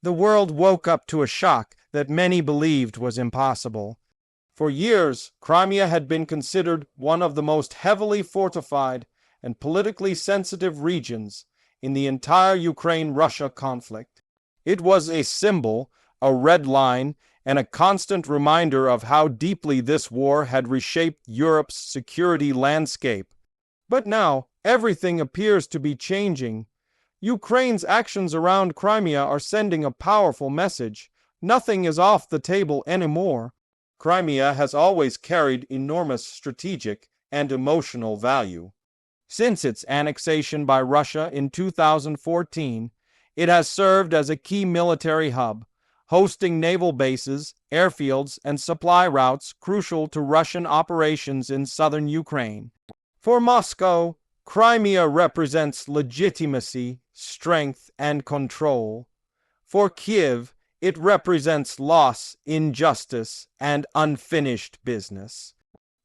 The world woke up to a shock that many believed was impossible. For years, Crimea had been considered one of the most heavily fortified and politically sensitive regions in the entire Ukraine-Russia conflict. It was a symbol, a red line, and a constant reminder of how deeply this war had reshaped Europe's security landscape. But now, everything appears to be changing. Ukraine's actions around Crimea are sending a powerful message. Nothing is off the table anymore. Crimea has always carried enormous strategic and emotional value. Since its annexation by Russia in 2014, it has served as a key military hub, hosting naval bases, airfields, and supply routes crucial to Russian operations in southern Ukraine. For Moscow, Crimea represents legitimacy, strength, and control. For Kiev, it represents loss, injustice, and unfinished business.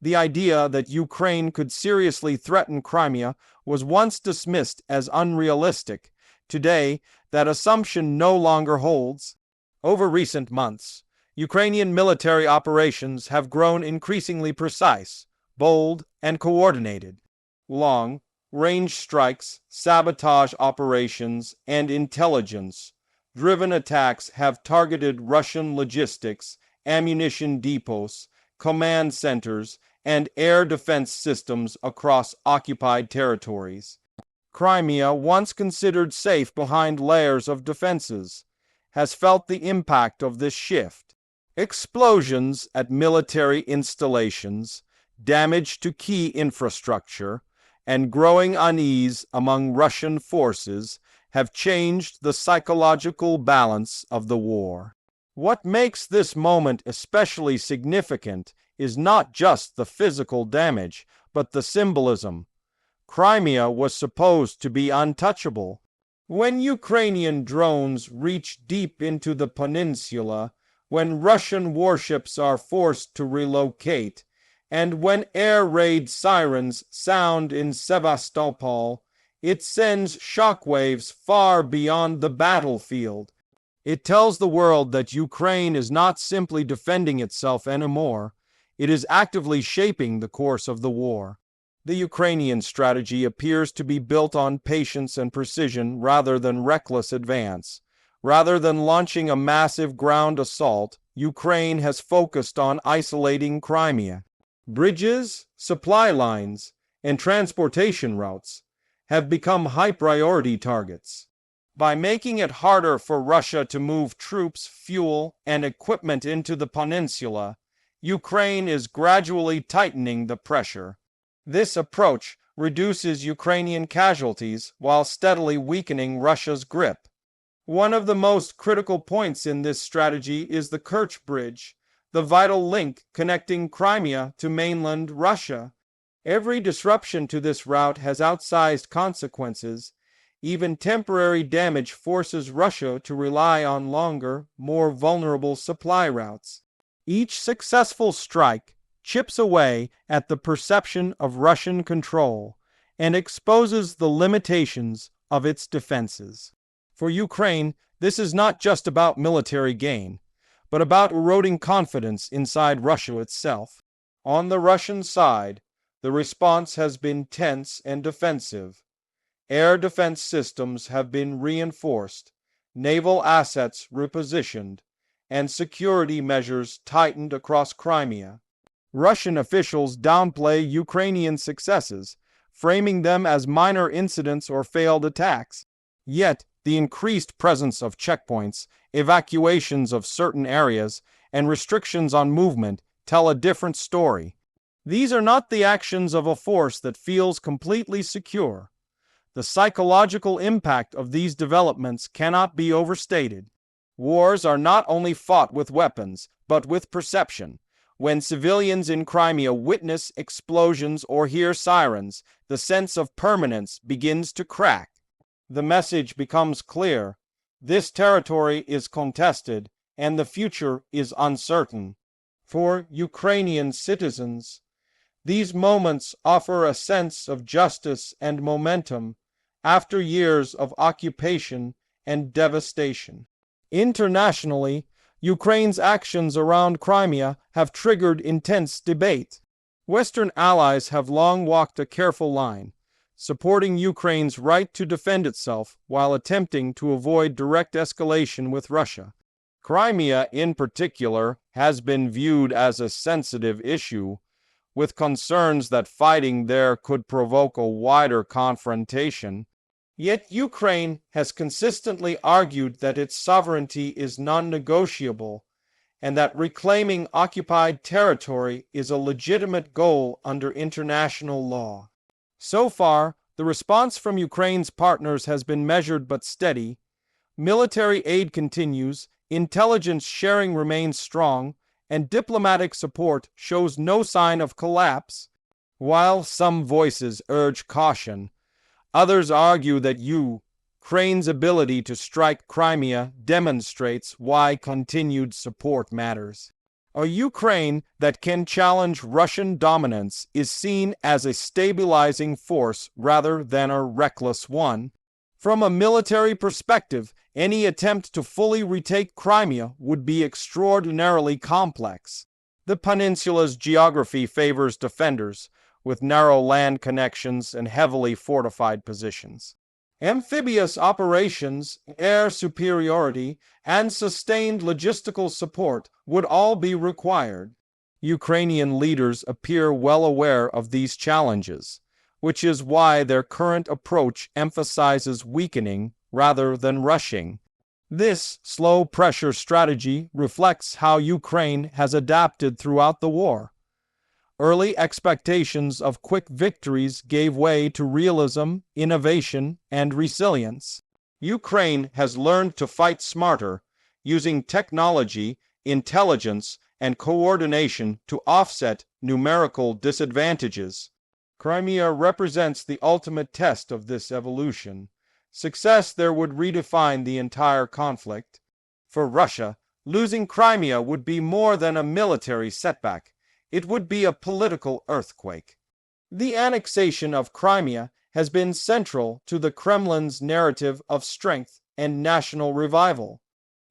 The idea that Ukraine could seriously threaten Crimea was once dismissed as unrealistic. Today, that assumption no longer holds. Over recent months, Ukrainian military operations have grown increasingly precise, bold, and coordinated. Long-range strikes, sabotage operations, and intelligence-driven attacks have targeted Russian logistics, ammunition depots, command centers, and air defense systems across occupied territories. Crimea, once considered safe behind layers of defenses, has felt the impact of this shift. Explosions at military installations, damage to key infrastructure, and growing unease among Russian forces have changed the psychological balance of the war. What makes this moment especially significant is not just the physical damage, but the symbolism. Crimea was supposed to be untouchable. When Ukrainian drones reach deep into the peninsula, when Russian warships are forced to relocate, and when air raid sirens sound in Sevastopol, it sends shockwaves far beyond the battlefield. It tells the world that Ukraine is not simply defending itself anymore, it is actively shaping the course of the war. The Ukrainian strategy appears to be built on patience and precision rather than reckless advance. Rather than launching a massive ground assault, Ukraine has focused on isolating Crimea. Bridges, supply lines, and transportation routes have become high-priority targets. By making it harder for Russia to move troops, fuel, and equipment into the peninsula, Ukraine is gradually tightening the pressure. This approach reduces Ukrainian casualties while steadily weakening Russia's grip. One of the most critical points in this strategy is the Kerch Bridge, the vital link connecting Crimea to mainland Russia. Every disruption to this route has outsized consequences. Even temporary damage forces Russia to rely on longer, more vulnerable supply routes. Each successful strike chips away at the perception of Russian control and exposes the limitations of its defenses. For Ukraine, this is not just about military gain, but about eroding confidence inside Russia itself. On the Russian side, the response has been tense and defensive. Air defense systems have been reinforced, naval assets repositioned, and security measures tightened across Crimea. Russian officials downplay Ukrainian successes, framing them as minor incidents or failed attacks. Yet, the increased presence of checkpoints, evacuations of certain areas, and restrictions on movement tell a different story. These are not the actions of a force that feels completely secure. The psychological impact of these developments cannot be overstated. Wars are not only fought with weapons, but with perception. When civilians in Crimea witness explosions or hear sirens, the sense of permanence begins to crack. The message becomes clear. This territory is contested, and the future is uncertain. For Ukrainian citizens, these moments offer a sense of justice and momentum after years of occupation and devastation. Internationally, Ukraine's actions around Crimea have triggered intense debate. Western allies have long walked a careful line, supporting Ukraine's right to defend itself while attempting to avoid direct escalation with Russia. Crimea, in particular, has been viewed as a sensitive issue, with concerns that fighting there could provoke a wider confrontation. Yet Ukraine has consistently argued that its sovereignty is non-negotiable and that reclaiming occupied territory is a legitimate goal under international law. So far, the response from Ukraine's partners has been measured but steady. Military aid continues, intelligence sharing remains strong, and diplomatic support shows no sign of collapse. While some voices urge caution, others argue that Ukraine's ability to strike Crimea demonstrates why continued support matters. A Ukraine that can challenge Russian dominance is seen as a stabilizing force rather than a reckless one. From a military perspective, any attempt to fully retake Crimea would be extraordinarily complex. The peninsula's geography favors defenders, with narrow land connections and heavily fortified positions. Amphibious operations, air superiority, and sustained logistical support would all be required. Ukrainian leaders appear well aware of these challenges, which is why their current approach emphasizes weakening rather than rushing. This slow-pressure strategy reflects how Ukraine has adapted throughout the war. Early expectations of quick victories gave way to realism, innovation, and resilience. Ukraine has learned to fight smarter, using technology, intelligence, and coordination to offset numerical disadvantages. Crimea represents the ultimate test of this evolution. Success there would redefine the entire conflict. For Russia, losing Crimea would be more than a military setback. It would be a political earthquake. The annexation of Crimea has been central to the Kremlin's narrative of strength and national revival.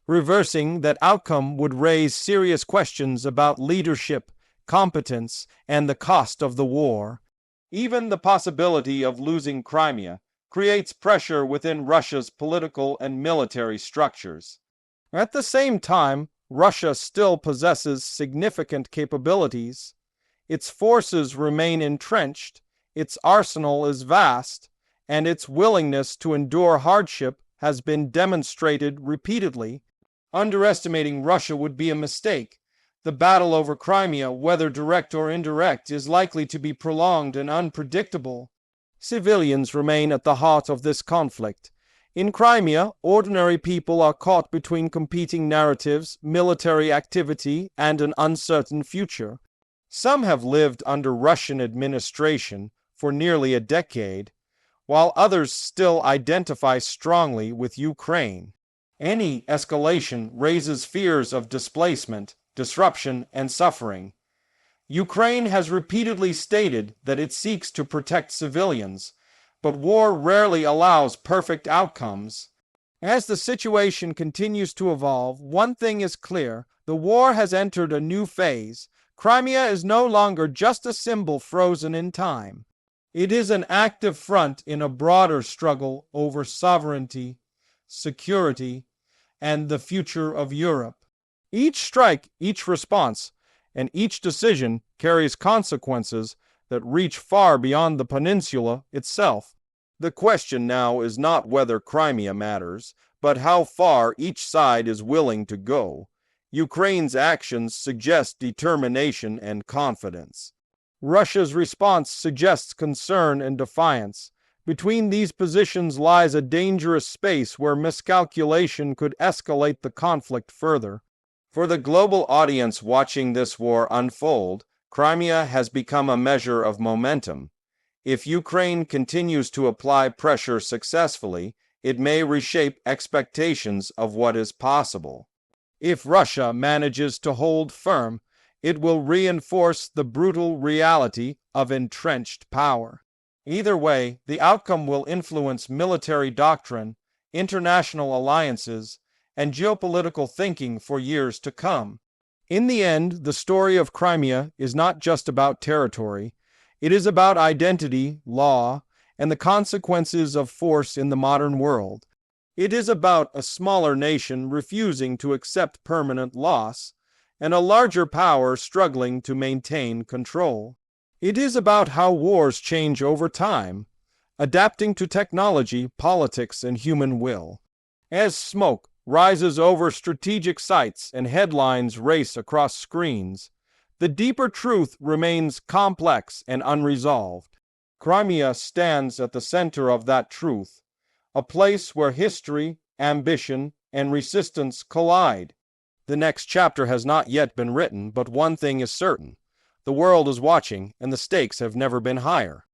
Reversing that outcome would raise serious questions about leadership, competence, and the cost of the war. Even the possibility of losing Crimea creates pressure within Russia's political and military structures. At the same time, Russia still possesses significant capabilities. Its forces remain entrenched, its arsenal is vast, and its willingness to endure hardship has been demonstrated repeatedly. Underestimating Russia would be a mistake. The battle over Crimea, whether direct or indirect, is likely to be prolonged and unpredictable. Civilians remain at the heart of this conflict. In Crimea, ordinary people are caught between competing narratives, military activity, and an uncertain future. Some have lived under Russian administration for nearly a decade, while others still identify strongly with Ukraine. Any escalation raises fears of displacement, disruption, and suffering. Ukraine has repeatedly stated that it seeks to protect civilians, but war rarely allows perfect outcomes. As the situation continues to evolve, one thing is clear: the war has entered a new phase. Crimea is no longer just a symbol frozen in time. It is an active front in a broader struggle over sovereignty, security, and the future of Europe. Each strike, each response, and each decision carries consequences that reach far beyond the peninsula itself. The question now is not whether Crimea matters, but how far each side is willing to go. Ukraine's actions suggest determination and confidence. Russia's response suggests concern and defiance. Between these positions lies a dangerous space where miscalculation could escalate the conflict further. For the global audience watching this war unfold, Crimea has become a measure of momentum. If Ukraine continues to apply pressure successfully, it may reshape expectations of what is possible. If Russia manages to hold firm, it will reinforce the brutal reality of entrenched power. Either way, the outcome will influence military doctrine, international alliances, and geopolitical thinking for years to come. In the end, the story of Crimea is not just about territory. It is about identity, law, and the consequences of force in the modern world. It is about a smaller nation refusing to accept permanent loss, and a larger power struggling to maintain control. It is about how wars change over time, adapting to technology, politics, and human will. As smoke rises over strategic sites and headlines race across screens, the deeper truth remains complex and unresolved. Crimea stands at the center of that truth, a place where history, ambition, and resistance collide. The next chapter has not yet been written, but one thing is certain. The world is watching, and the stakes have never been higher.